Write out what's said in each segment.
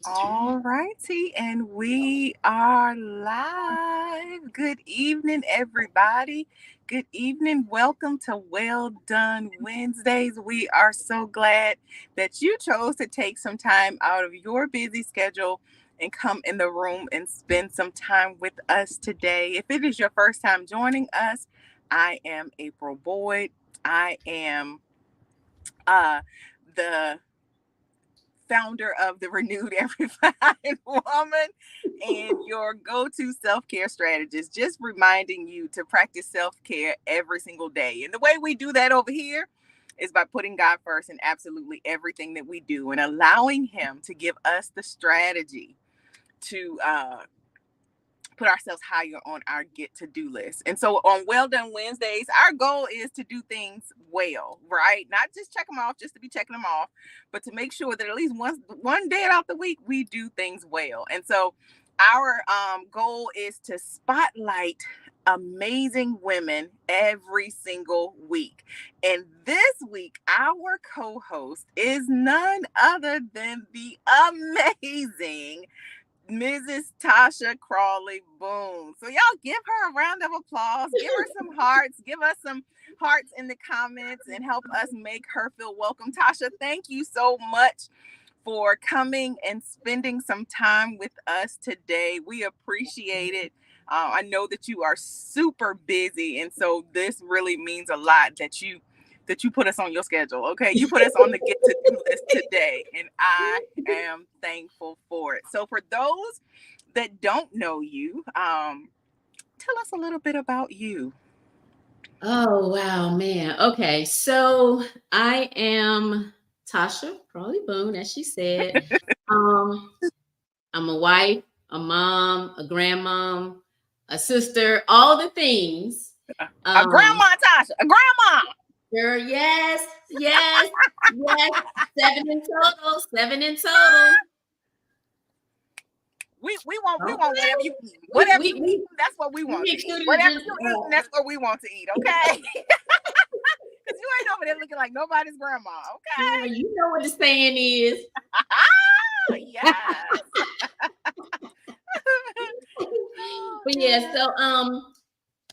All righty, and we are live. Good evening, everybody. Good evening. Welcome to Well Done Wednesdays. We are so glad that you chose to take some time out of your busy schedule and come in the room and spend some time with us today. If it is your first time joining us, I am April Boyd. I am the founder of the Renewed Every Fine Woman and your go-to self-care strategist, just reminding you to practice self-care every single day. And the way we do that over here is by putting God first in absolutely everything that we do and allowing him to give us the strategy to put ourselves higher on our get to do list. And so on Well Done Wednesdays, our goal is to do things well, right? Not just check them off just to be checking them off, but to make sure that at least one day out the week we do things well. And so our goal is to spotlight amazing women every single week. And this week, our co-host is none other than the amazing Mrs. Tasha Crawley Boone. So y'all give her a round of applause. Give her some hearts. Give us some hearts in the comments and help us make her feel welcome. Tasha, thank you so much for coming and spending some time with us today. We appreciate it. I know that you are super busy, and so this really means a lot that you put us on your schedule. Okay, you put us on the get to do list today, and I am thankful for it. So for those that don't know you, tell us a little bit about you. Oh, wow, man. Okay, so I am Tasha Crawley Boone, as she said. Um, I'm a wife, a mom, a grandmom, a sister, all the things. A grandma, Tasha, a grandma. Girl, yes, yes, yes. Seven in total. We want whatever you eat. Whatever you eat, that's what we want to eat. Whatever you eat, that's what we want to eat, okay? Because you ain't over there looking like nobody's grandma, okay? Yeah, you know what the saying is. Yes. But yeah, so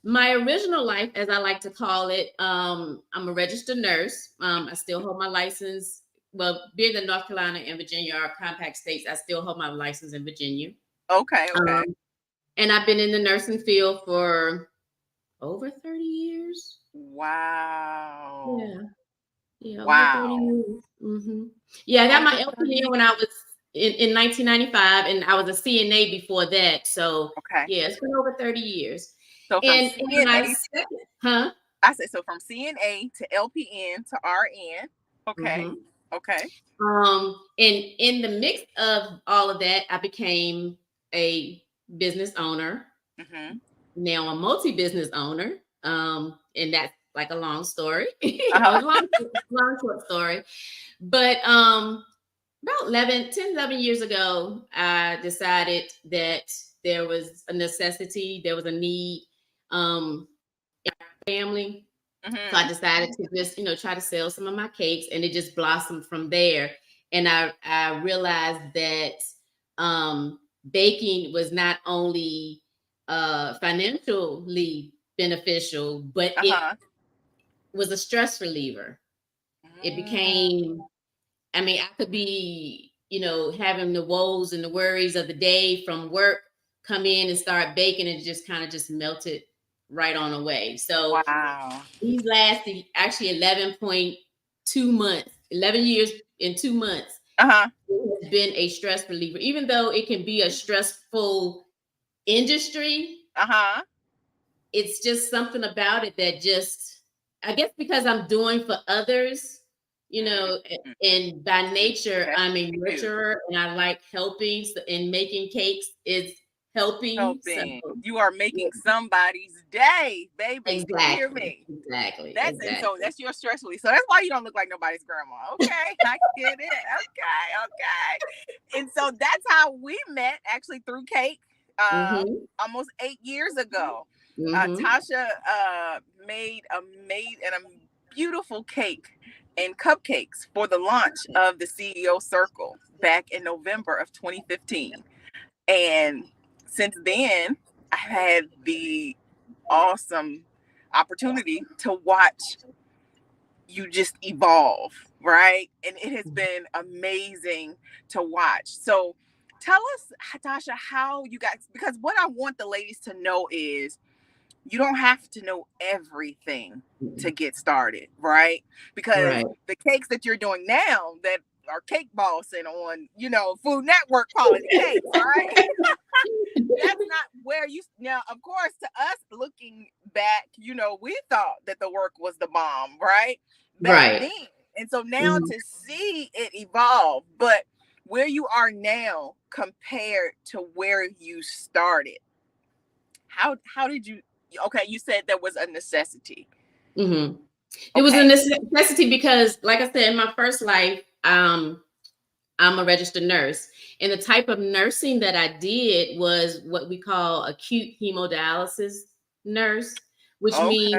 my original life, as I like to call it, I'm a registered nurse. I still hold my license. Well, being that North Carolina and Virginia are compact states, I still hold my license in Virginia. Okay. And I've been in the nursing field for over 30 years. Wow. Yeah. Wow. Over 30 years. Mm-hmm. Yeah, I got my LPN when I was in 1995, and I was a CNA before that. So yeah, it's been over 30 years. So from CNA, I said so from CNA to LPN to RN. Okay. Mm-hmm. Okay. And in the mix of all of that, I became a business owner. Mm-hmm. Now a multi-business owner. And that's like a long story. long short story. But about 10, 11 years ago, I decided that there was a necessity, there was a need in our family. Mm-hmm. So I decided to just, try to sell some of my cakes, and it just blossomed from there. And I realized that baking was not only financially beneficial, but it was a stress reliever. It became, I could be, having the woes and the worries of the day from work, come in and start baking, and just kind of just melted right on away. So these last actually 11.2 months, 11 years and 2 months, it has been a stress reliever. Even though it can be a stressful industry, it's just something about it that just, I guess because I'm doing for others, and by nature, I'm a nurturer and I like helping, and making cakes is helping. So, you are making somebody's day, baby. Exactly. You hear me? Exactly. And so that's your stress release. So that's why you don't look like nobody's grandma. Okay, I get it. Okay. And so that's how we met, actually through cake, almost 8 years ago. Tasha made a beautiful cake and cupcakes for the launch of the CEO Circle back in November of 2015. And since then, I had the awesome opportunity to watch you just evolve, right? And it has been amazing to watch. So tell us, Tasha, how you guys, because what I want the ladies to know is you don't have to know everything to get started, right? Because the cakes that you're doing now that are cake bossing on, Food Network quality cakes, right? That's not where you now, of course, to us looking back, we thought that the work was the bomb, right? Back then. And so now to see it evolve, but where you are now compared to where you started, how did you, okay, you said there was a necessity. It was a necessity because, like I said, in my first life, I'm a registered nurse. And the type of nursing that I did was what we call acute hemodialysis nurse, which means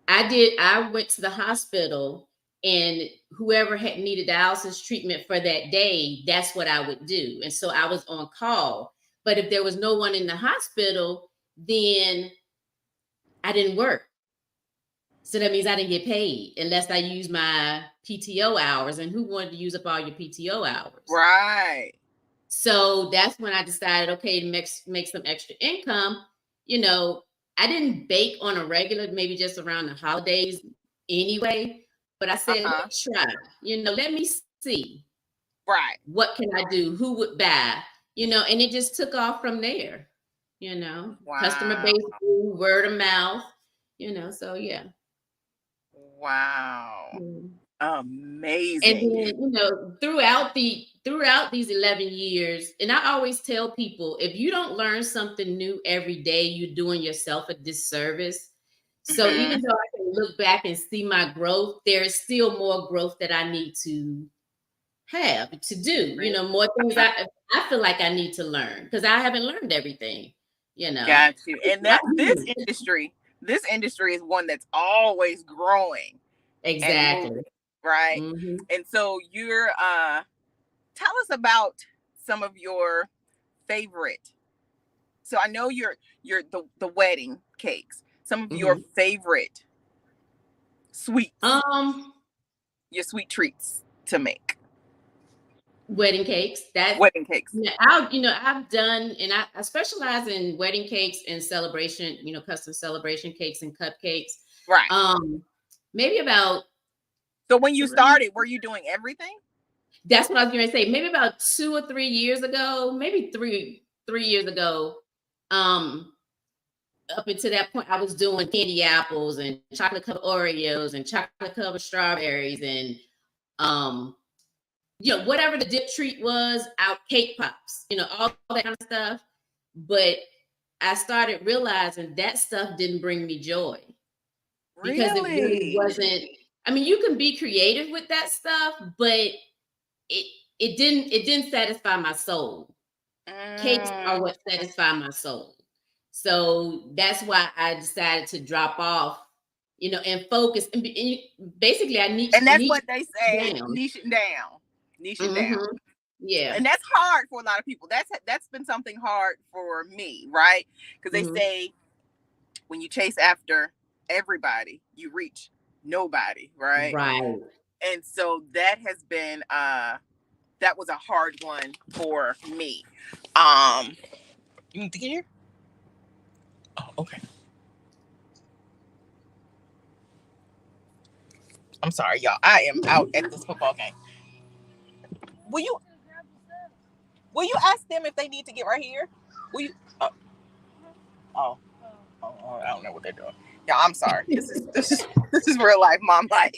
I went to the hospital, and whoever had needed dialysis treatment for that day, that's what I would do. And so I was on call. But if there was no one in the hospital, then I didn't work. So that means I didn't get paid unless I use my PTO hours. And who wanted to use up all your PTO hours? Right. So that's when I decided, okay, to make some extra income. I didn't bake on a regular, maybe just around the holidays anyway. But I said, let's try. Let me see. Right. What can I do? Who would buy? And it just took off from there. Customer base, word of mouth. So yeah. Wow. Amazing. And then, throughout these 11 years, and I always tell people, if you don't learn something new every day, you're doing yourself a disservice. So even though I can look back and see my growth, there is still more growth that I need to have to do. More things I feel like I need to learn because I haven't learned everything. Got you. And that this industry is one that's always growing. Exactly. Moving, right. And so you're tell us about some of your favorite. So I know you're the wedding cakes. Some of your favorite sweets. Your sweet treats to make. Wedding cakes. Wedding cakes. I've done, and I specialize in wedding cakes and celebration, custom celebration cakes and cupcakes. Right. Maybe about. So when you started, were you doing everything? That's what I was going to say. Maybe about 2 or 3 years ago, maybe three years ago. Up until that point, I was doing candy apples and chocolate covered Oreos and chocolate covered strawberries and whatever the dip treat was, out cake pops, all that kind of stuff. But I started realizing that stuff didn't bring me joy. Really? Because it really wasn't. I mean, you can be creative with that stuff, but it didn't satisfy my soul. Cakes are what satisfy my soul. So that's why I decided to drop off, and focus. And basically, I niche. And that's what they say, niching down. Yeah. And that's hard for a lot of people. That's been something hard for me, right? Because they say when you chase after everybody, you reach nobody, right? Right. And so that has been that was a hard one for me. You need to get here? Oh, okay. I'm sorry, y'all. I am out at this football game. Will you ask them if they need to get right here? Will you? Oh, I don't know what they're doing. Yeah, I'm sorry. This is real life mom life.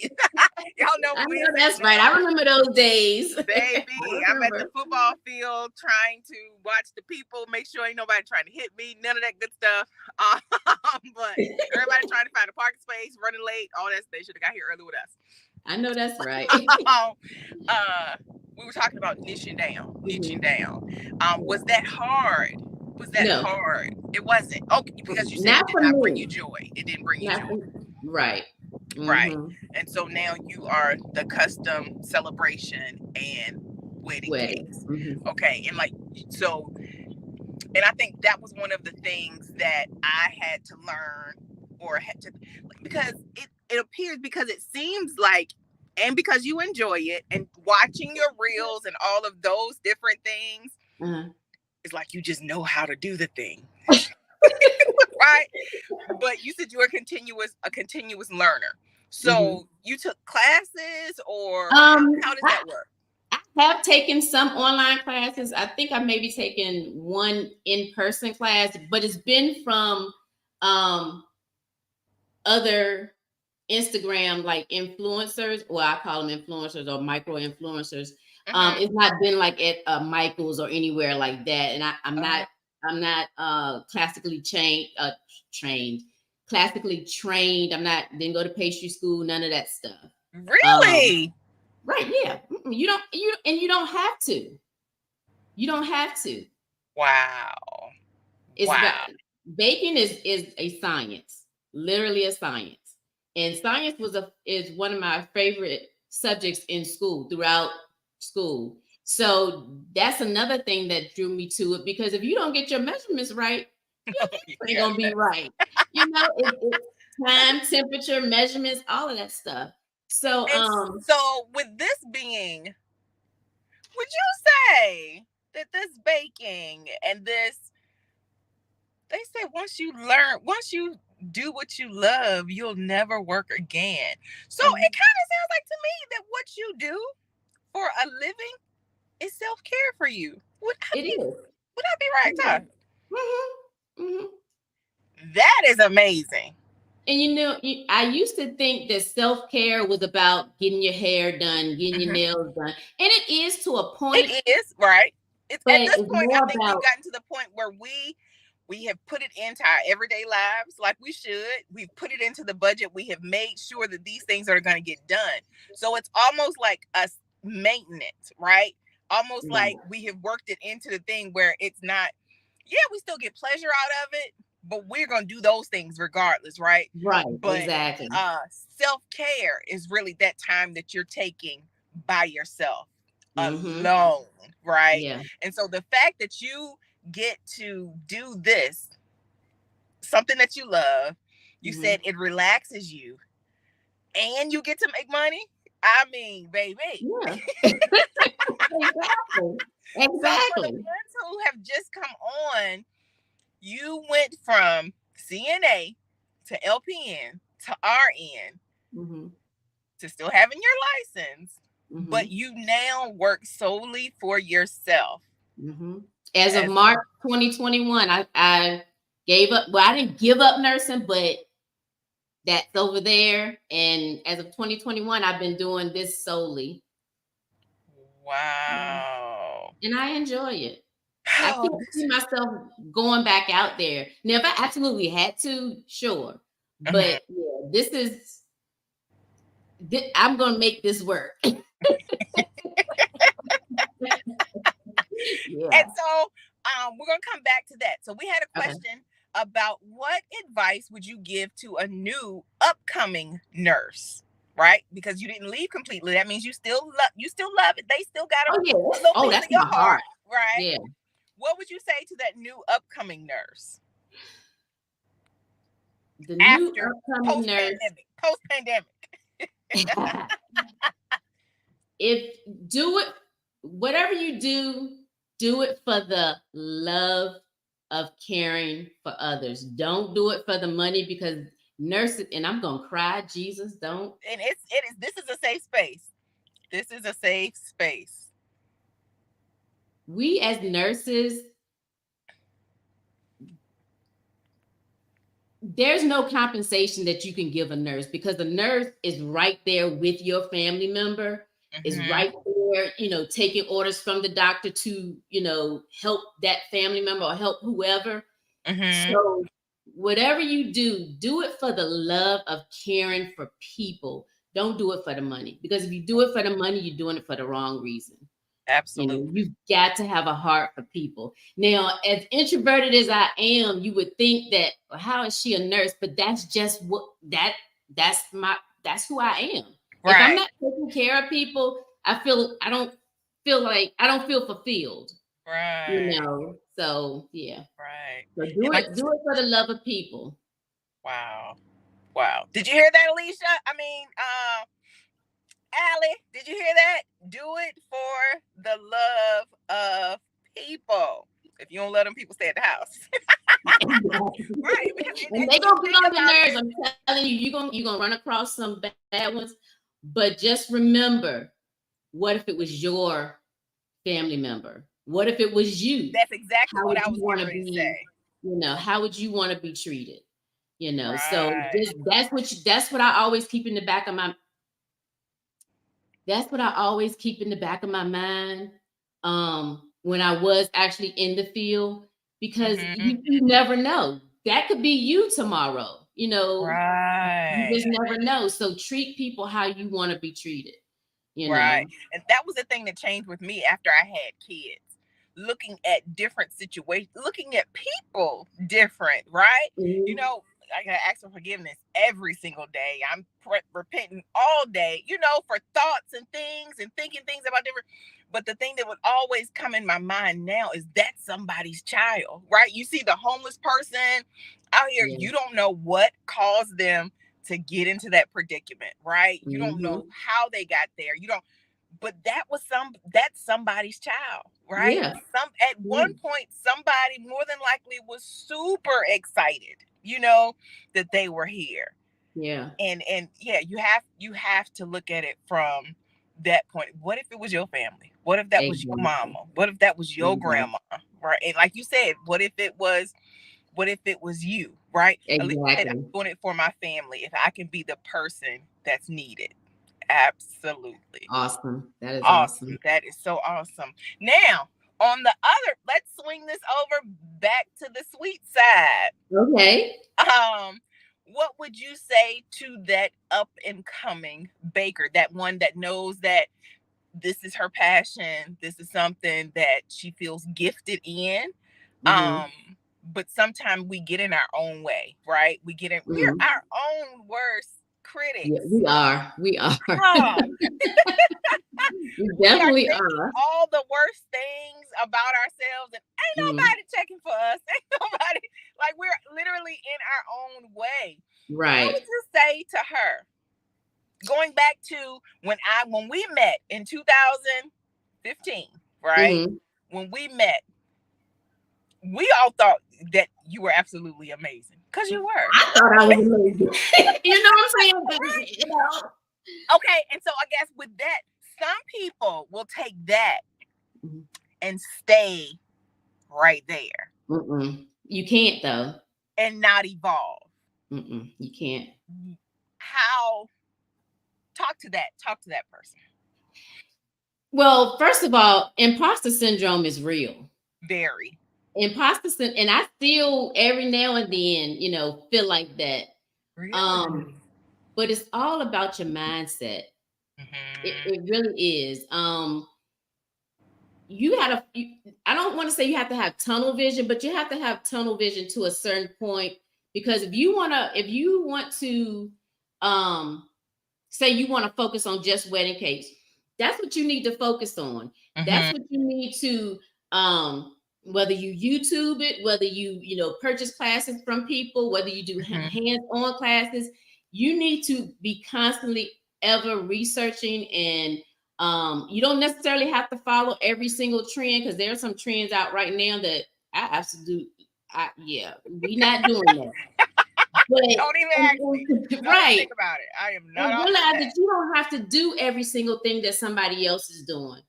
Y'all know. I know that's right. I remember those days. Baby, I'm at the football field trying to watch the people, make sure ain't nobody trying to hit me, none of that good stuff. But everybody trying to find a parking space, running late, all that. They should have got here early with us. I know that's right. We were talking about niching down. Was that hard? Hard? It wasn't. Okay, because you said it did not bring you joy. It didn't bring you joy. Right. Right. And so now you are the custom celebration and wedding cakes. Okay. And like, so, and I think that was one of the things that I had to learn, or had to, because it appears, because it seems like, and because you enjoy it and watching your reels and all of those different things, it's like you just know how to do the thing. Right? But you said you were a continuous learner. So you took classes, or how does that work? I have taken some online classes. I think I maybe taken one in-person class, but it's been from other Instagram like influencers, or I call them influencers or micro influencers. It's not been like at Michael's or anywhere like that. And I'm not classically classically trained. Didn't go to pastry school, none of that stuff. Really? Right, yeah. You don't have to. You don't have to. Wow. Baking is a science, literally a science. And science is one of my favorite subjects in school, throughout school. So that's another thing that drew me to it, because if you don't get your measurements right, your ain't gonna be right. It's time, temperature, measurements, all of that stuff. So so with this being, would you say that this baking and this, they say once you do what you love, you'll never work again. So it kind of sounds like to me that what you do for a living is self-care for you. Would I be right, Tasha? That is amazing. And I used to think that self-care was about getting your hair done, getting your nails done. And it is to a point. It is, right? At this point, I think we've gotten to the point where we have put it into our everyday lives like we should. We've put it into the budget. We have made sure that these things are going to get done. So it's almost like a maintenance, right? Almost like we have worked it into the thing where it's not, we still get pleasure out of it, but we're going to do those things regardless, right? Right, but, exactly. Self-care is really that time that you're taking by yourself, alone, right? Yeah. And so the fact that you get to do this, something that you love, you said it relaxes you, and you get to make money. I mean, baby. Yeah. Exactly. So for the ones who have just come on, you went from CNA to LPN to RN to still having your license, but you now work solely for yourself. As of March 2021, I gave up. Well, I didn't give up nursing, but that's over there. And as of 2021, I've been doing this solely. Wow. And I enjoy it. I can't see myself going back out there. Now, if I absolutely had to, sure. But I'm going to make this work. And so we're going to come back to that. So we had a question about what advice would you give to a new upcoming nurse, right? Because you didn't leave completely. That means you still love it. They still got a that's my heart, right? Yeah. What would you say to that new upcoming nurse? The new upcoming nurse, post-pandemic. Whatever you do it for the love of caring for others. Don't do it for the money, because nurses, and I'm gonna cry, Jesus, don't. And this is a safe space. This is a safe space. We as nurses, there's no compensation that you can give a nurse, because the nurse is right there with your family member, is right there, taking orders from the doctor to, help that family member or help whoever. So whatever you do it for the love of caring for people. Don't do it for the money, because if you do it for the money, you're doing it for the wrong reason. Absolutely. You've got to have a heart for people. Now, as introverted as I am, you would think that, well, how is she a nurse? But that's just that's who I am. Right. If I'm not taking care of people, I feel I don't don't feel fulfilled. Right. So yeah. Right. So And like, do it for the love of people. wow. Wow. Did you hear that, Alicia? I mean, Allie, did you hear that? Do it for the love of people. If you don't let them, people stay at the house. Right. Because And and they when you gonna get think on your about it, nerves. I'm telling you, you're gonna run across some bad ones. But just remember, what if it was your family member? What if it was you? that's exactly How what would I you was want getting to ready to be? say. How would you want to be treated? So Right. just that's what I always keep in the back of my mind. When I was actually in the field, because Mm-hmm. you never know. That could be you tomorrow. You Right. just never know. So treat people how you want to be treated. Right. And that was the thing that changed with me after I had kids. Looking at different situations, looking at people different, right? You Mhm. know, I gotta ask for forgiveness every single day. I'm repenting all day, for thoughts and things and thinking things about different. But the thing that would always come in my mind now is that's somebody's child, right? You see the homeless person out here, Yeah. you don't know what caused them to get into that predicament, right? You don't know Mhm. how they got there. You don't, but that's somebody's child, right? Yeah. Some at Yeah. one point somebody more than likely was super excited, that they were here. Yeah. And yeah, you have to look at it from that point. What if it was your family? What if that was your Exactly. mama? What if that was your Exactly. grandma? Right? And like you said, what if it was you, right? At least I said, I'm Exactly. doing it for my family. If I can be the person that's needed. Absolutely. Awesome. That is Awesome. awesome. That is so awesome. Now, on the other, let's swing this over back to the sweet side. Okay. What would you say to that up and coming baker, that one that knows that this is her passion, this is something that she feels gifted in? Mm-hmm. um but sometimes we get in our own way, right? We're Mm-hmm. our own worst Yeah, critics. we are. We are. Oh, We we are definitely thinking are. all the worst things about ourselves, and ain't Mm. nobody checking for us. Ain't nobody, like, we're literally in our own way. What Right. would you say to her, going back to when we met in 2015, right? Mm-hmm. When we met, we all thought that you were absolutely amazing, because you were. I thought I was amazing. What I'm saying? Okay, and so I guess with that, some people will take that and stay right there Mm-mm. You can't though. and not evolve. Mm-mm. You can't. How talk to that person. Well, first of all, imposter syndrome is real. Very. And I still every now and then, feel like that. Really? Um, but it's all about your mindset. Mm-hmm. It really is. You had a I don't want to say you have to have tunnel vision, but you have to have tunnel vision to a certain point, because if you want to um say you want to focus on just wedding cakes, that's what you need to focus on. That's Mm-hmm. what you need to whether you YouTube it, whether you purchase classes from people, whether you do Mm-hmm. hands-on classes, you need to be constantly ever researching. And you don't necessarily have to follow every single trend, because there are some trends out right now that I absolutely yeah, we not doing that. But Don't even ask me. Don't even right. think about it. I am not And off of realize that that. you don't have to do every single thing that somebody else is doing.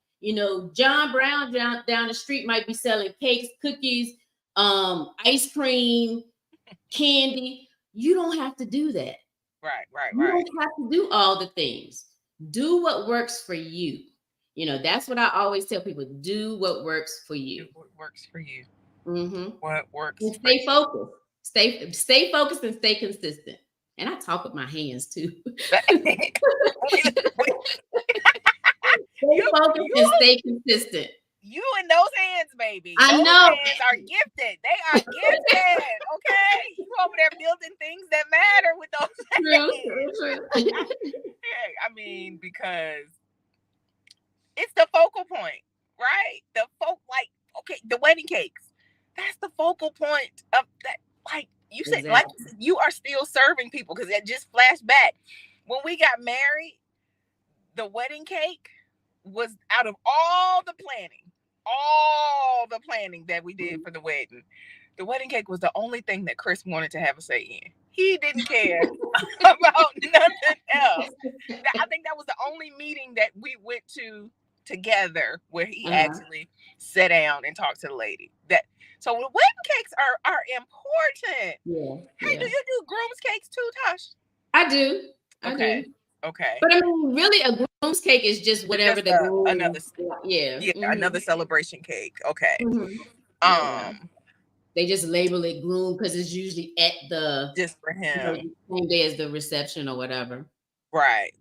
John Brown down the street might be selling cakes, cookies, ice cream, candy. You don't have to do that. Right, right, You right. don't have to do all the things. Do what works for you. That's what I always tell people. Do what works for Do you. what works for you. Mm-hmm. What And works for stay focused. Stay focused and stay consistent. And I talk with my hands too. you. Stay you focused you and stay consistent. you and those hands, baby. I Those know. hands are gifted. They are gifted. Okay, you over there building things that matter with those True, hands. true, true. I mean, because It's the focal point, right? The wedding cakes. That's the focal point of that. Like you said, like you are still serving people, because it just flashed back when we got married. The wedding cake was, out of all the planning that we did for the wedding cake was the only thing that Chris wanted to have a say in. He didn't care about nothing else. I think that was the only meeting that we went to together where he actually sat down and talked to the lady. So the wedding cakes are important. Yeah. Hey, do you do groom's cakes too, Tosh? I do. Okay. But I mean, really, a groom's cake is just whatever the groom. Another celebration cake. Okay. They just label it groom because it's usually at the just for him, same day as the reception or whatever. Right.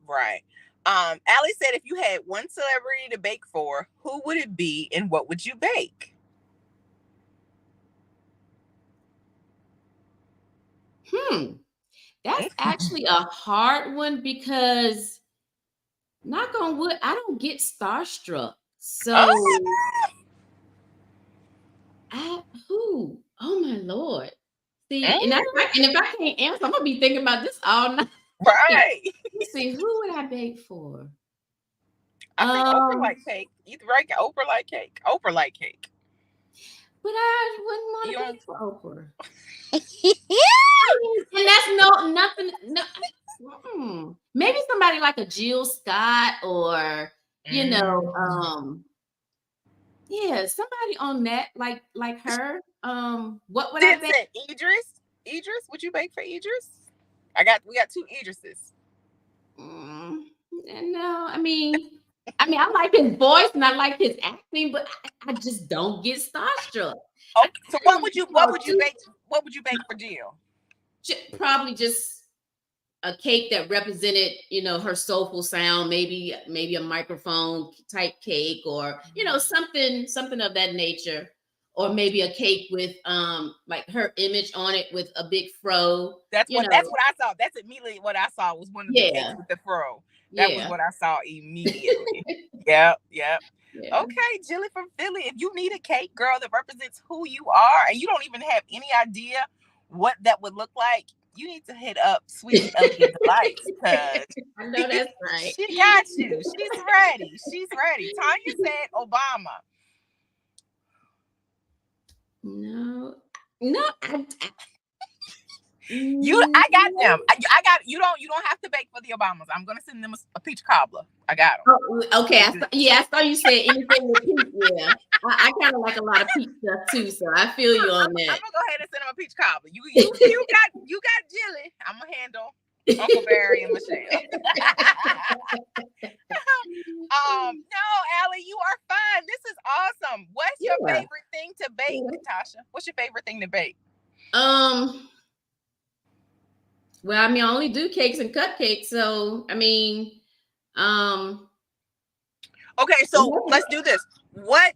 Allie said, if you had one celebrity to bake for, who would it be and what would you bake? That's actually a hard one because, knock on wood, I don't get starstruck. So, who? Oh my Lord! See, and if I can't answer, I'm gonna be thinking about this all night. Right. Let's see, who would I bake for? I think Oprah like cake. Either right, Oprah like cake. Oprah like cake. But I wouldn't want to bake for Oprah. And that's nothing. No, maybe somebody like a Jill Scott or somebody on that like her. What would I bake? Idris, would you bake for Idris? We got two Idrises. No, I mean, I like his voice and I like his acting, but I just don't get starstruck. Okay, so what would you bake? What would you bake for Jill? Probably just a cake that represented, her soulful sound. Maybe a microphone type cake, or something of that nature. Or maybe a cake with like her image on it with a big fro. That's what I saw. That's immediately what I saw was one of the cakes with the fro. That was what I saw immediately. Yep. Yeah. Okay, Jilly from Philly. If you need a cake, girl, that represents who you are, and you don't even have any idea what that would look like, you need to hit up Sweet and Elegant Delights, because I know that's right. She got you. She's ready. Tanya said Obama. No. I got them. I got you. Don't have to bake for the Obamas. I'm gonna send them a peach cobbler. I got them. Oh, okay. I saw you said anything with peach. Yeah, I kind of like a lot of peach stuff too, so I feel you on that. I'm gonna go ahead and send them a peach cobbler. You got Jilly. I'm gonna handle Uncle Barry and Michelle. No, Allie, you are fine. This is awesome. What's your favorite thing to bake, Tasha? What's your favorite thing to bake? Well, I only do cakes and cupcakes, so okay, so let's do this. What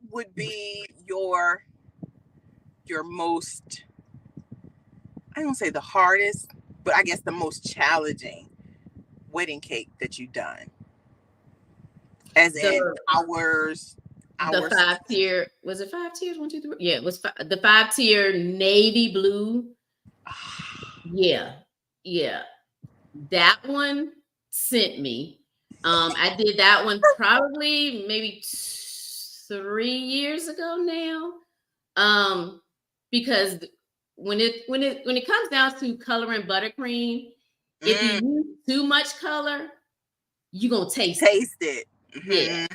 would be your most, I don't say the hardest, but I guess the most challenging wedding cake that you've done? As in hours. The 5-tier, was it 5 tiers? 1, 2, 3. Yeah, it was the 5-tier navy blue. Yeah. That one sent me. I did that one probably maybe 3 years ago now. Because when it comes down to coloring buttercream, if you use too much color, you're gonna taste it. Mm-hmm. Yeah.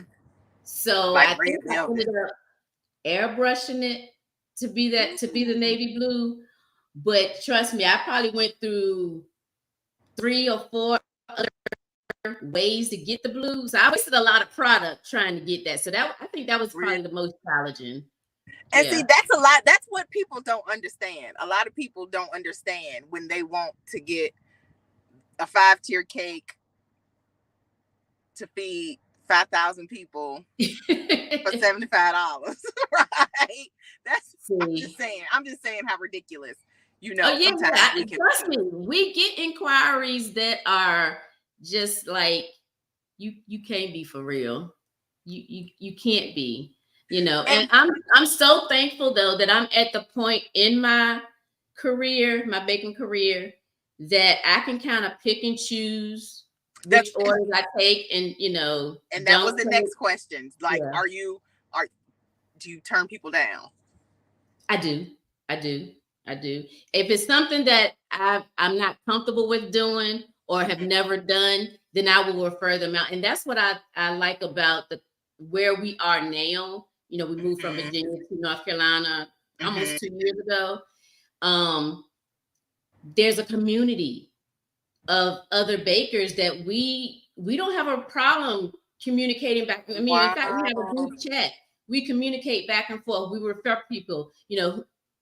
So I think I ended up airbrushing it to be the navy blue. But trust me, I probably went through 3 or 4 other ways to get the blue. So I wasted a lot of product trying to get that. So I think that was probably the most challenging. And see, that's a lot. That's what people don't understand. A lot of people don't understand when they want to get a 5-tier cake to feed 5,000 people for $75, right? I'm just saying how ridiculous, trust me, we get inquiries that are just like you can't be for real. You can't be, and I'm so thankful though that I'm at the point in my career, my baking career, that I can kind of pick and choose which orders I take, and and that was the next question. Like, yeah. Do you turn people down? I do. If it's something that I'm not comfortable with doing or have never done, then I will refer them out. And that's what I like about where we are now. We moved from Virginia to North Carolina almost 2 years ago. There's a community of other bakers that we don't have a problem communicating back. I mean, in fact, we have a group chat. We communicate back and forth. We refer people,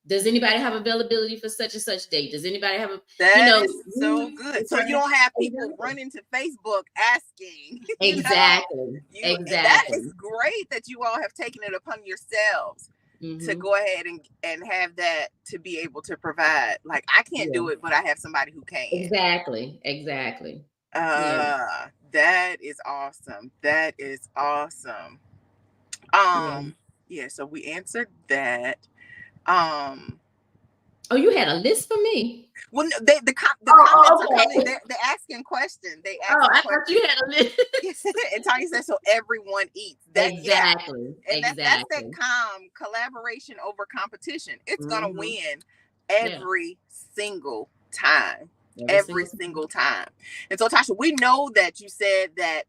does anybody have availability for such and such date? Does anybody have That is so good. So you don't have people running to Facebook asking. Exactly. Exactly. That is great that you all have taken it upon yourselves to go ahead and have that, to be able to provide. Like, I can't do it, but I have somebody who can. Exactly. That is awesome. Yeah, so we answered that. Oh, you had a list for me? Well, no, the comments are coming. They're asking questions. I thought you had a list. And Tanya said, so everyone eats. Exactly. And that's that collaboration over competition. It's gonna win every single time. Every single time. And so, Tasha, we know that you said that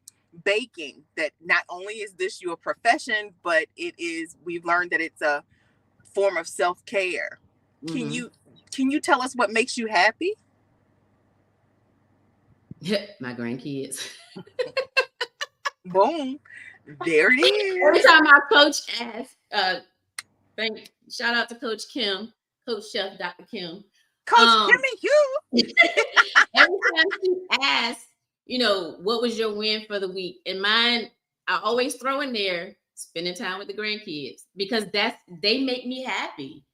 baking, that not only is this your profession, but we've learned that it's a form of self-care. Can you tell us what makes you happy? My grandkids. Boom. There it is. Every time our coach asks, shout out to Coach Kim, Coach Chef Dr. Kim. Coach Kim and you. Every time she asks, what was your win for the week? And mine, I always throw in there spending time with the grandkids, because they make me happy,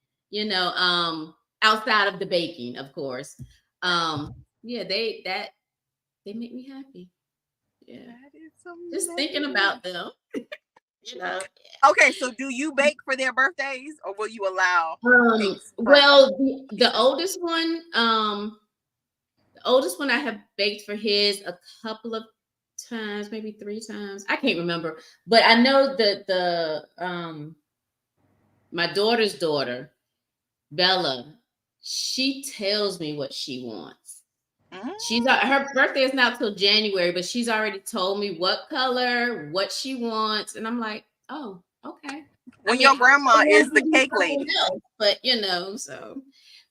outside of the baking, of course. Yeah, they make me happy. Yeah. That is just thinking about them. Okay, so do you bake for their birthdays, or will you allow? Well, the oldest one, I have baked for his a couple of times, maybe 3 times. I can't remember, but I know that my daughter's daughter, Bella, she tells me what she wants. Her birthday is not till January, but she's already told me what color, what she wants, and I'm like, oh, okay. When your grandma is the cake lady, but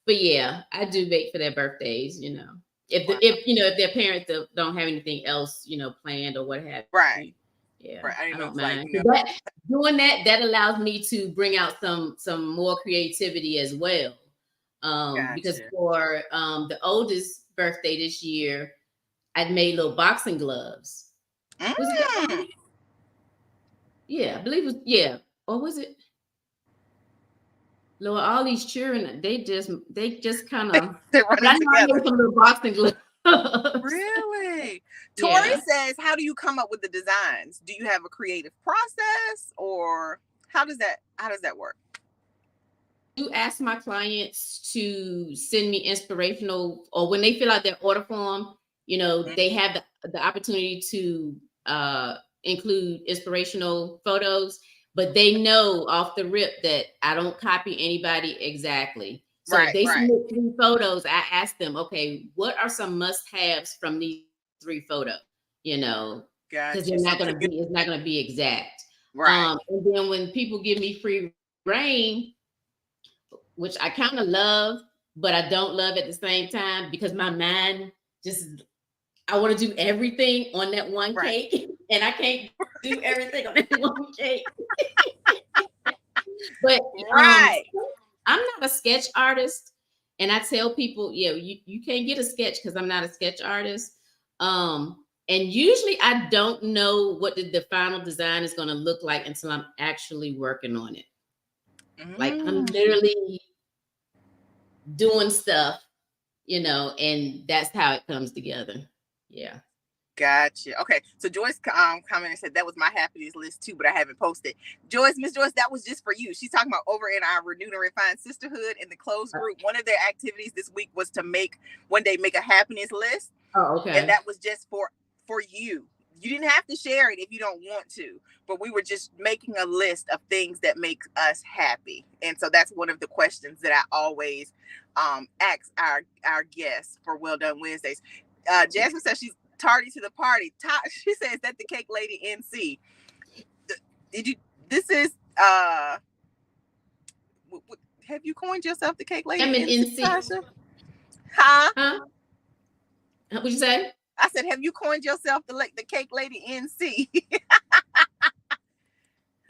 but yeah, I do bake for their birthdays. If their parents don't have anything else, planned or what have you. Right. Yeah, right. I don't mind. Doing that allows me to bring out some more creativity as well. Gotcha. Because for the oldest birthday this year, I made little boxing gloves. Yeah, I believe it was, or was it? Lord, all these children, they just kind of they're running together. Some little boxing gloves. Really? Tori says, how do you come up with the designs? Do you have a creative process, or how does that work? You ask my clients to send me inspirational, or when they fill out their order form, they have the opportunity to include inspirational photos, but they know off the rip that I don't copy anybody exactly. So if they submit 3 photos, I ask them, okay, what are some must-haves from these 3 photos? Because it's not going to be exact. Right. And then when people give me free reign, which I kind of love, but I don't love at the same time, because my mind I want to do everything on that one cake, and I can't do everything on that one cake. But I'm not a sketch artist, and I tell people, you can't get a sketch because I'm not a sketch artist. And usually I don't know what the final design is going to look like until I'm actually working on it. Like, I'm literally doing stuff, and that's how it comes together. Yeah. Gotcha. Okay. So Joyce commented, said that was my happiness list too, but I haven't posted. Miss Joyce, that was just for you. She's talking about over in our Renewed and Refined Sisterhood in the closed group. One of their activities this week was to make a happiness list. Oh, okay. And that was just for you. You didn't have to share it if you don't want to, but we were just making a list of things that make us happy. And so that's one of the questions that I always ask our guests for Well Done Wednesdays. Jasmine says she's tardy to the party. She says that the cake lady NC. Did you? This is have you coined yourself the cake lady? I'm an NC. Tasha? Huh? What'd you say? I said, have you coined yourself the cake lady NC?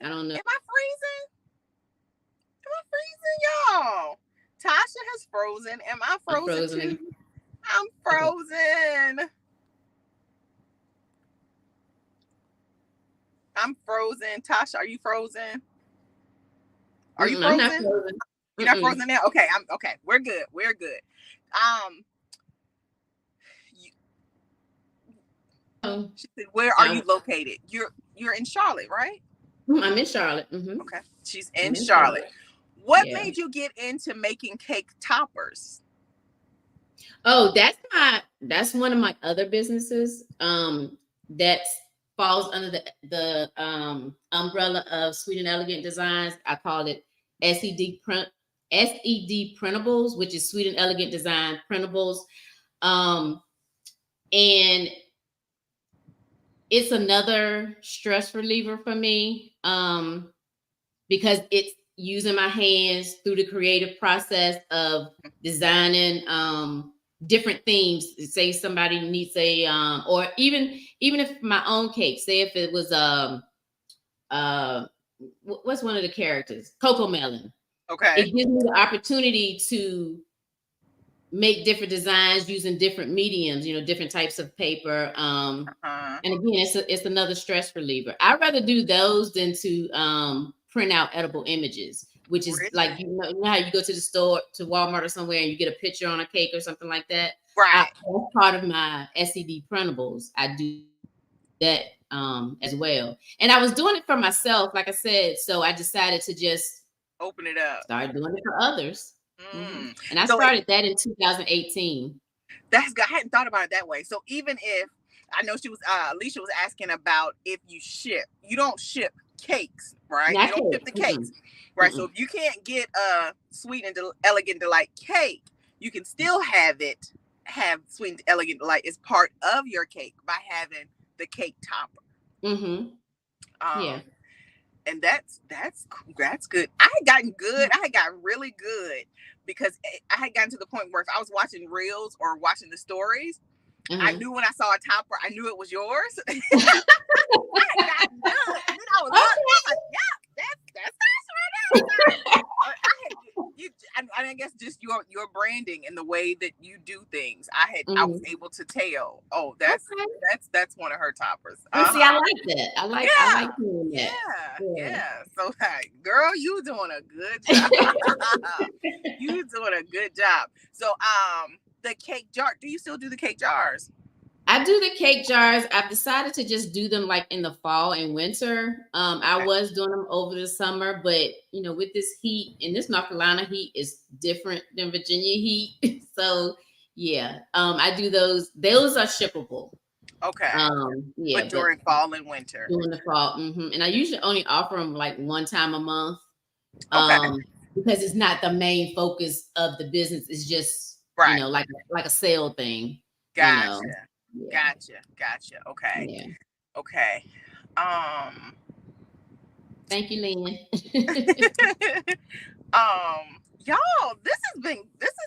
I don't know. Am I freezing? Y'all? Tasha has frozen. Am I frozen too? I'm frozen. I'm frozen. Tasha, are you frozen? Are you frozen? I'm not frozen. You're not frozen now? Okay, okay. We're good. She said, where are you located? You're in Charlotte, right? I'm in Charlotte. Mm-hmm. Okay. She's in Charlotte. What made you get into making cake toppers? Oh, that's one of my other businesses. That falls under the umbrella of Sweet and Elegant Designs. I call it SED Printables, which is Sweet and Elegant Design Printables. And it's another stress reliever for me, because it's using my hands through the creative process of designing different themes. Say somebody needs or even if my own cake, say if it was what's one of the characters? Coco Melon. Okay. It gives me the opportunity to make different designs using different mediums, different types of paper. And again, it's another stress reliever. I'd rather do those than to print out edible images, which is like, you know how you go to the store, to Walmart or somewhere, and you get a picture on a cake or something like that. Right. That's part of my SED printables. I do that as well. And I was doing it for myself, like I said, so I decided to just open it up, start doing it for others. Mm-hmm. And I started that in 2018. That's good. I hadn't thought about it that way. So even if, I know Alicia was asking about if you don't ship cakes, right? You don't ship the cakes, right? So if you can't get a Sweet and Elegant Delight cake, you can still have Sweet and Elegant Delight as part of your cake by having the cake topper. Yeah. And that's good. I had gotten good. I had got really good because I had gotten to the point where if I was watching reels or watching the stories, I knew when I saw a topper, I knew it was yours. I had gotten good. And then I was like, yeah, that's Tasha right now. I guess just your branding and the way that you do things. I was able to tell. Oh, that's one of her toppers. See, I like that. I like doing that. Yeah. So, girl, you doing a good job. You doing a good job. So, the cake jar. Do you still do the cake jars? I do the cake jars. I've decided to just do them like in the fall and winter. I was doing them over the summer, but with this heat, and this North Carolina heat is different than Virginia heat. So yeah, I do those. Those are shippable. Okay. But during fall and winter. During the fall, and I usually only offer them like one time a month. Because it's not the main focus of the business. It's just like a sale thing. Gotcha. Yeah. Gotcha. Okay. Yeah. Okay. Thank you, Lynn. Y'all, this has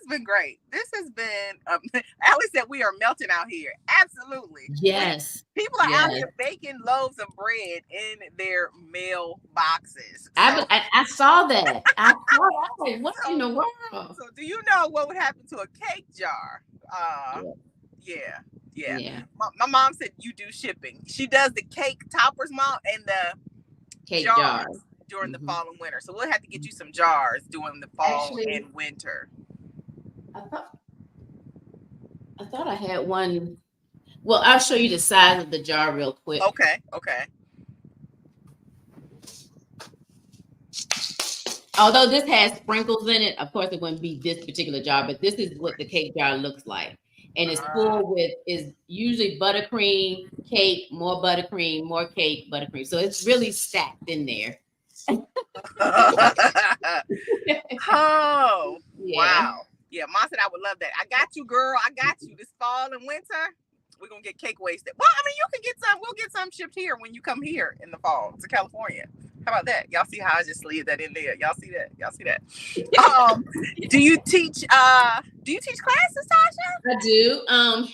been great. This has been Allie said we are melting out here. Absolutely. Yes. People are out here baking loaves of bread in their mail boxes. So, I saw that. I saw that. What in the world? So do you know what would happen to a cake jar? Yeah. My mom said you do shipping. She does the cake toppers, Mom, and the cake jars during the fall and winter. So we'll have to get you some jars during the fall and winter. I thought I had one. Well, I'll show you the size of the jar real quick. Okay. Although this has sprinkles in it, of course it wouldn't be this particular jar, but this is what the cake jar looks like. And it's full is usually buttercream, cake, more buttercream, more cake, buttercream. So it's really stacked in there. Oh, yeah. Wow. Yeah, Mom said I would love that. I got you, girl. I got you. This fall and winter, we're going to get cake wasted. Well, I mean, you can get some. We'll get some shipped here when you come here in the fall to California. How about that? Y'all see how I just slid that in there? Y'all see that? Do you teach classes, Tasha? I do. How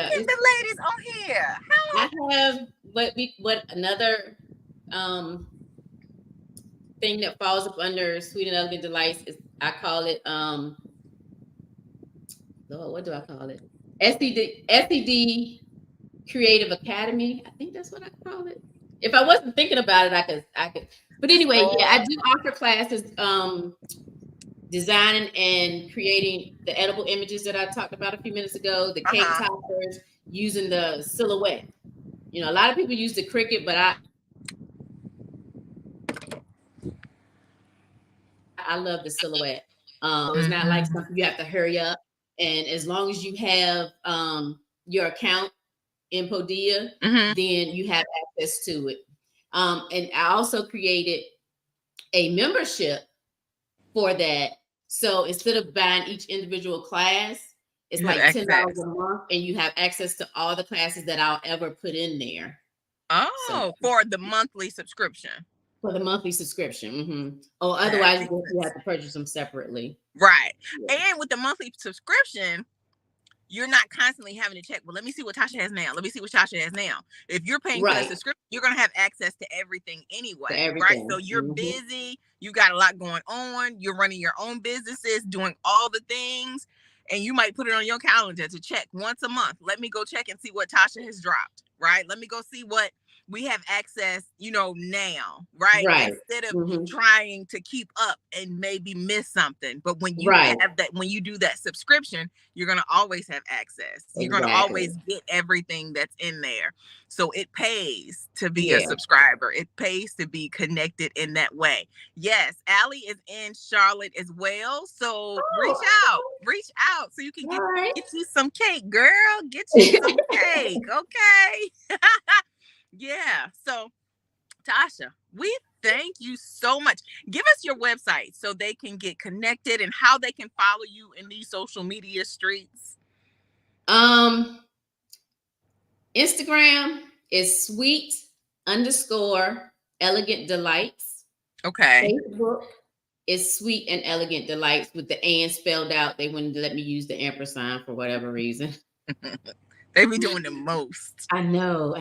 can the ladies on here? I have what another thing that falls up under Sweet and Elegant Delights is, I call it Lord, what do I call it? SED Creative Academy. I think that's what I call it. If I wasn't thinking about it, I could. But anyway, yeah, I do offer classes, designing and creating the edible images that I talked about a few minutes ago, the cake toppers, using the silhouette. You know, a lot of people use the Cricut, but I love the silhouette. It's not like something you have to hurry up. And as long as you have your account in Podia, then you have access to it. And I also created a membership for that. So instead of buying each individual class, it's like $10 a month, and you have access to all the classes that I'll ever put in there. Oh, for the monthly subscription. For the monthly subscription. Or otherwise you have to purchase them separately. Right. Yeah. And with the monthly subscription, you're not constantly having to check, well, let me see what Tasha has now. Let me see what Tasha has now. If you're paying for the subscription, you're going to have access to everything anyway. Right? So you're busy. You got a lot going on. You're running your own businesses, doing all the things. And you might put it on your calendar to check once a month. Let me go check and see what Tasha has dropped. Right? Let me go see what we have access, now, right? Instead of trying to keep up and maybe miss something. But when you have that, when you do that subscription, you're going to always have access. You're going to always get everything that's in there. So it pays to be a subscriber. It pays to be connected in that way. Yes, Allie is in Charlotte as well. So reach out so you can get you some cake, girl. Get you some cake. Okay. Yeah. So, Tasha, we thank you so much. Give us your website so they can get connected and how they can follow you in these social media streets. Instagram is sweet_elegant delights. Okay. Facebook is Sweet and Elegant Delights with the "and" spelled out. They wouldn't let me use the ampersand for whatever reason. They be doing the most. I know.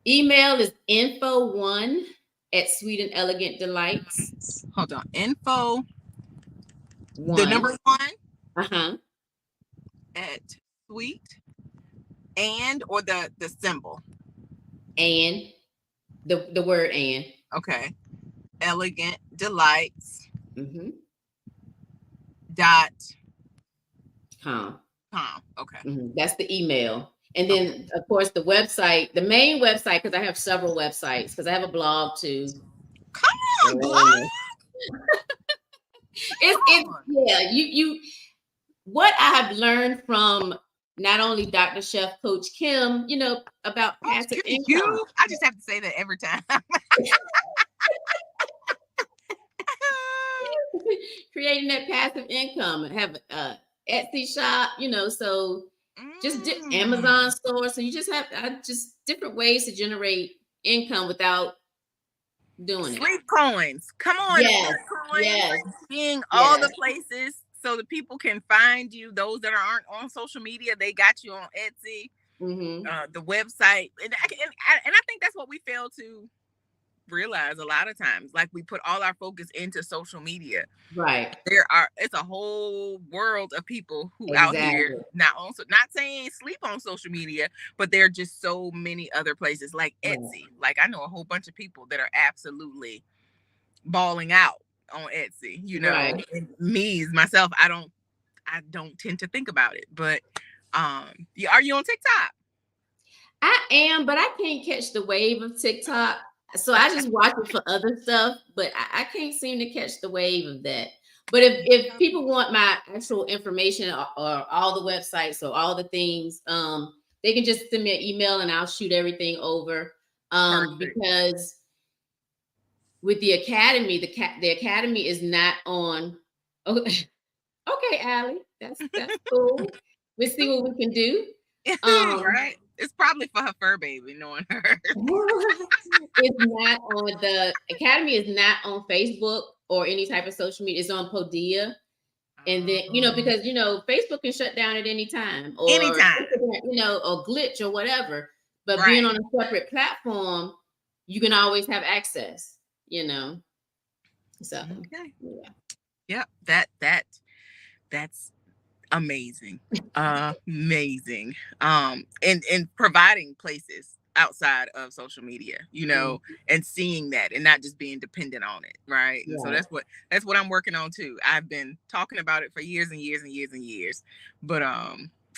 Email is info1@Sweet and Elegant Delights. Hold on. Info. The number 1. At Sweet and or the symbol. And the word and. Okay. Elegant Delights. .com. Okay. That's the email. And then, of course, the website, the main website, because I have several websites, because I have a blog too. Come on, blog. You what I have learned from not only Dr. Chef Coach Kim, about passive income. I just have to say that every time. Creating that passive income and have Etsy shop, so just Amazon store. So you just have just different ways to generate income without doing Sleep coins. Come on. Yes. Being all the places so the people can find you. Those that aren't on social media, they got you on Etsy, the website. And I think that's what we fail to realize a lot of times. Like, we put all our focus into social media. Right. It's a whole world of people who out here not saying sleep on social media, but there are just so many other places like Etsy. Like, I know a whole bunch of people that are absolutely balling out on Etsy, and myself, I don't tend to think about it, but Are you on TikTok? I am, but I can't catch the wave of TikTok. So I just watch it for other stuff, but I can't seem to catch the wave of that. But if people want my actual information or all the websites or all the things, they can just send me an email and I'll shoot everything over. Because with the academy, the academy is not on. Okay, okay, Allie, that's cool. We'll see what we can do. Right. It's probably for her fur baby, knowing her. It's not on the academy. Is not on Facebook or any type of social media. It's on Podia, and then because Facebook can shut down at any time, or or glitch or whatever. But being on a separate platform, you can always have access. So yeah, that's amazing. Amazing. And providing places outside of social media, and seeing that and not just being dependent on it, right? And so that's what I'm working on too. I've been talking about it for years and years and years and years, but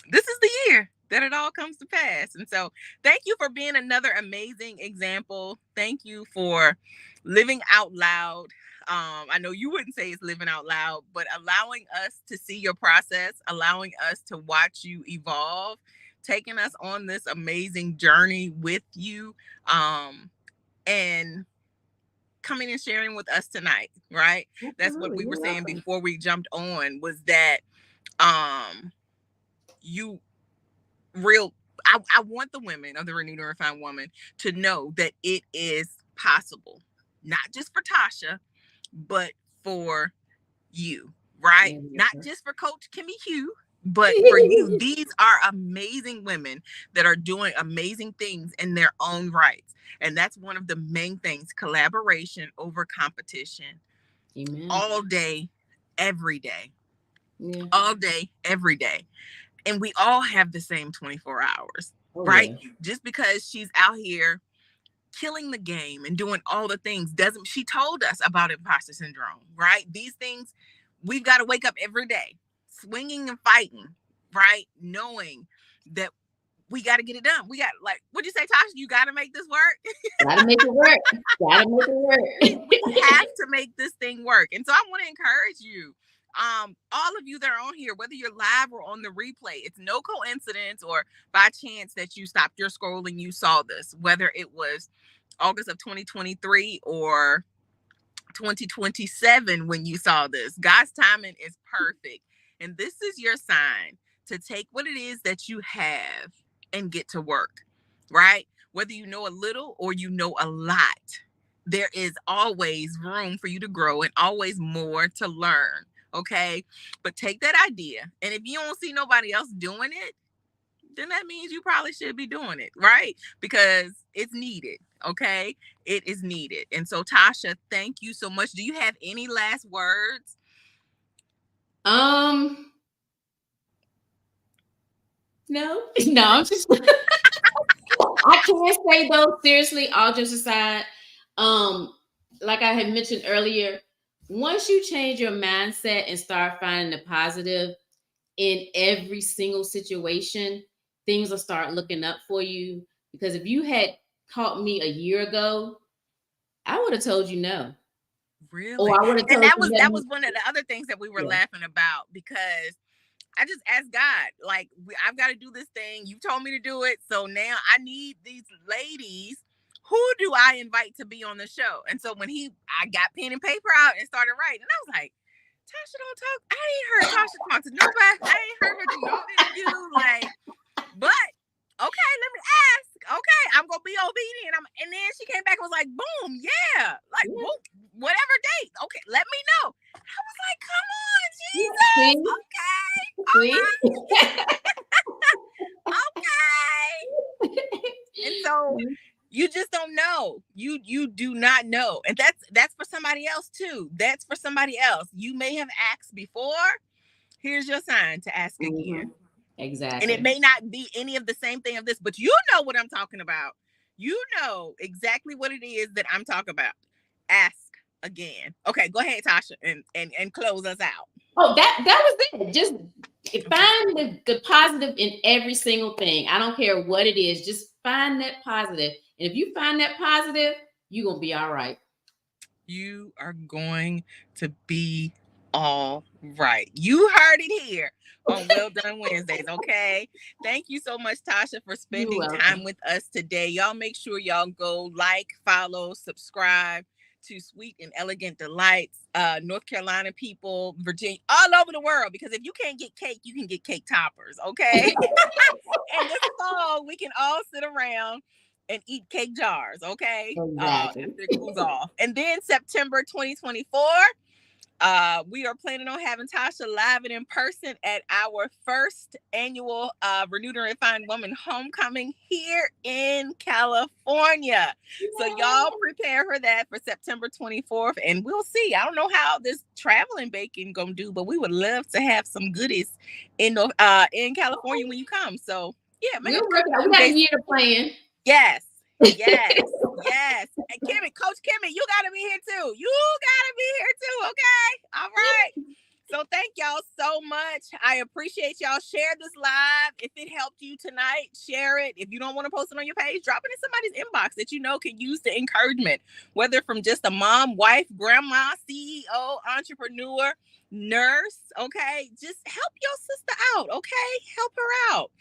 this is the year that it all comes to pass. And so thank you for being another amazing example. Thank you for living out loud. I know you wouldn't say it's living out loud, but allowing us to see your process, allowing us to watch you evolve, taking us on this amazing journey with you, and coming and sharing with us tonight, right? Absolutely. That's what we were saying before we jumped on, was that I want the women of the Renewed and Refined Woman to know that it is possible, not just for Tasha, but for you, right? Not just for Coach Kimmy Hugh, but for you. These are amazing women that are doing amazing things in their own rights. And that's one of the main things: collaboration over competition. Amen. All day, every day. Yeah. All day, every day. And we all have the same 24 hours, right? Yeah. Just because she's out here killing the game and doing all the things she told us about imposter syndrome, right? These things, we've got to wake up every day swinging and fighting, right? Knowing that we got to get it done. We got, like, what'd you say, Tasha? You got to make this work. Gotta make it work. Gotta make it work. We have to make this thing work. And so I want to encourage you, all of you that are on here, whether you're live or on the replay, it's no coincidence or by chance that you stopped your scrolling, you saw this, whether it was August of 2023 or 2027 when you saw this. God's timing is perfect. And this is your sign to take what it is that you have and get to work, right? Whether you know a little or you know a lot, there is always room for you to grow and always more to learn, okay? But take that idea, and if you don't see nobody else doing it, then that means you probably should be doing it, right? Because it's needed, okay? It is needed. And so, Tasha, thank you so much. Do you have any last words? No, I'm just I can't say though, seriously, all jokes aside, like I had mentioned earlier, once you change your mindset and start finding the positive in every single situation, things will start looking up for you. Because if you had caught me a year ago, I would have told you no. Really? Or I would have told you that was one of the other things that we were laughing about, because I just asked God, like, I've got to do this thing. You told me to do it. So now I need these ladies. Who do I invite to be on the show? And so when I got pen and paper out and started writing, and I was like, Tasha don't talk. I ain't heard Tasha talk to nobody. I ain't heard her do no interview. Like, but okay, let me ask. Okay, I'm gonna be obedient. And then she came back and was like, boom, yeah, like whatever date. Okay, let me know. I was like, come on, Jesus. Okay. Okay. And so you just don't know. You do not know. And that's for somebody else too. That's for somebody else. You may have asked before. Here's your sign to ask again. Exactly. And it may not be any of the same thing of this, but you know what I'm talking about. You know exactly what it is that I'm talking about. Ask again. Okay, go ahead, Tasha, and close us out. Oh, that was it. Just Find the positive in every single thing. I don't care what it is. Just find that positive. And if you find that positive, you're going to be all right. You are going to be all right. You heard it here on Well Done Wednesdays, okay? Thank you so much, Tasha, for spending time with us today. Y'all make sure y'all go like, follow, subscribe to Sweet and Elegant Delights, North Carolina people, Virginia, all over the world, because if you can't get cake, you can get cake toppers, okay? And this fall, we can all sit around and eat cake jars, okay? Exactly. After it cools off. And then September 2024, we are planning on having Tasha live and in person at our first annual Renewed and Refined Woman Homecoming here in California. So y'all prepare for that for September 24th, and we'll see. I don't know how this traveling baking gonna do, but we would love to have some goodies in California when you come. So yeah, we got a year to plan. Yes. Yes. Yes. And Kimmy, Coach Kimmy, you gotta be here too. Okay. All right. So thank y'all so much. I appreciate y'all. Share this live. If it helped you tonight, share it. If you don't want to post it on your page, drop it in somebody's inbox that you know can use the encouragement, whether from just a mom, wife, grandma, CEO, entrepreneur, nurse. Okay. Just help your sister out. Okay. Help her out.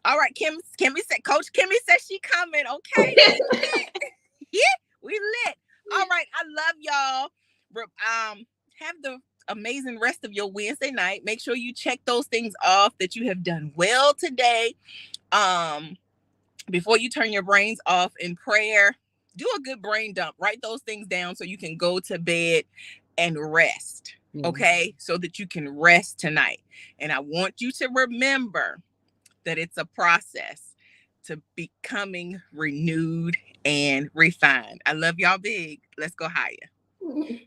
All right, Kimmy said, Coach Kimmy says she coming. Okay. Yeah, we lit. All right. I love y'all. Have the amazing rest of your Wednesday night. Make sure you check those things off that you have done well today. Before you turn your brains off in prayer, do a good brain dump. Write those things down so you can go to bed and rest. Okay. So that you can rest tonight. And I want you to remember that it's a process to becoming renewed and refined. I love y'all big. Let's go higher.